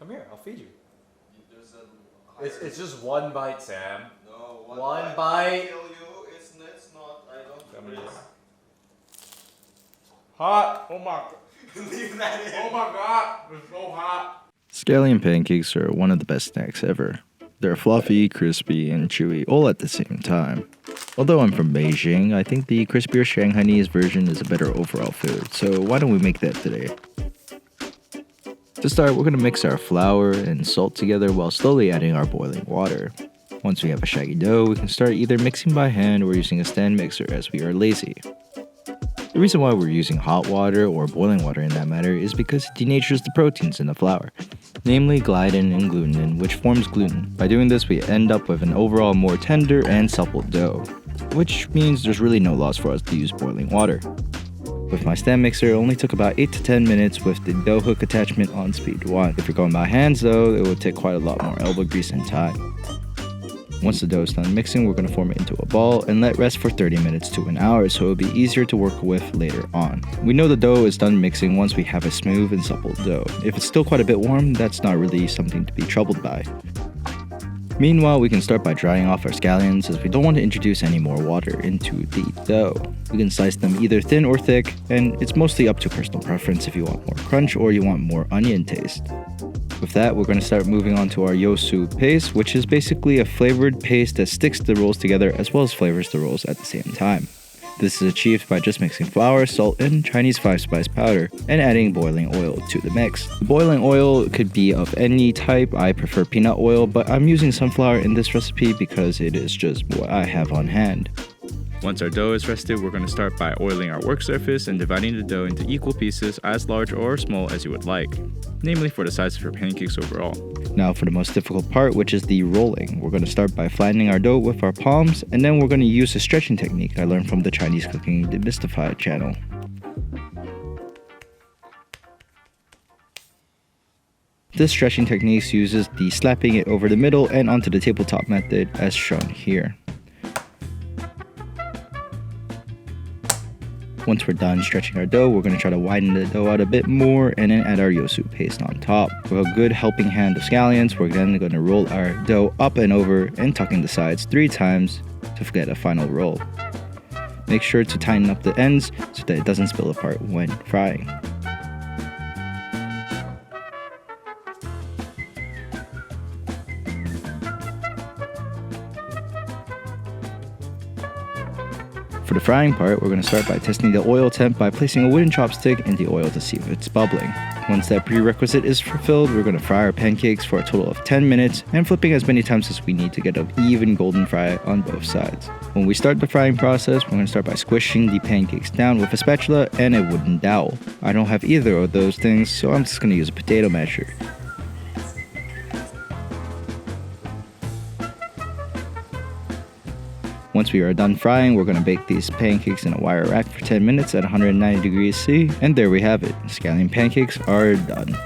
Come here, I'll feed you. It's just one bite, Sam. No, one bite. Kill you. It's not. I don't do this. Hot. Oh my. Leave that in. Oh my god. It's so hot. Scallion pancakes are one of the best snacks ever. They're fluffy, crispy, and chewy all at the same time. Although I'm from Beijing, I think the crispier Shanghainese version is a better overall food, so why don't we make that today? To start, we're going to mix our flour and salt together while slowly adding our boiling water. Once we have a shaggy dough, we can start either mixing by hand or using a stand mixer as we are lazy. The reason why we're using hot water, or boiling water in that matter, is because it denatures the proteins in the flour, namely gliadin and glutenin, which forms gluten. By doing this, we end up with an overall more tender and supple dough, which means there's really no loss for us to use boiling water. With my stand mixer, it only took about 8 to 10 minutes with the dough hook attachment on speed 1. If you're going by hands though, it would take quite a lot more elbow grease and time. Once the dough is done mixing, we're going to form it into a ball and let rest for 30 minutes to an hour so it'll be easier to work with later on. We know the dough is done mixing once we have a smooth and supple dough. If it's still quite a bit warm, that's not really something to be troubled by. Meanwhile, we can start by drying off our scallions as we don't want to introduce any more water into the dough. We can slice them either thin or thick, and it's mostly up to personal preference if you want more crunch or you want more onion taste. With that, we're going to start moving on to our Zhou paste, which is basically a flavored paste that sticks the rolls together as well as flavors the rolls at the same time. This is achieved by just mixing flour, salt, and Chinese 5-spice powder, and adding boiling oil to the mix. The boiling oil could be of any type. I prefer peanut oil, but I'm using sunflower in this recipe because it is just what I have on hand. Once our dough is rested, we're going to start by oiling our work surface and dividing the dough into equal pieces as large or small as you would like, namely for the size of your pancakes overall. Now for the most difficult part, which is the rolling. We're going to start by flattening our dough with our palms, and then we're going to use a stretching technique I learned from the Chinese Cooking Demystified channel. This stretching technique uses the slapping it over the middle and onto the tabletop method as shown here. Once we're done stretching our dough, we're going to try to widen the dough out a bit more and then add our Zhou paste on top. With a good helping hand of scallions, we're then going to roll our dough up and over and tuck in the sides 3 times to get a final roll. Make sure to tighten up the ends so that it doesn't spill apart when frying. For the frying part, we're going to start by testing the oil temp by placing a wooden chopstick in the oil to see if it's bubbling. Once that prerequisite is fulfilled, we're going to fry our pancakes for a total of 10 minutes and flipping as many times as we need to get an even golden fry on both sides. When we start the frying process, we're going to start by squishing the pancakes down with a spatula and a wooden dowel. I don't have either of those things, so I'm just going to use a potato masher. Once we are done frying, we're going to bake these pancakes in a wire rack for 10 minutes at 190 degrees C, and there we have it. Scallion pancakes are done.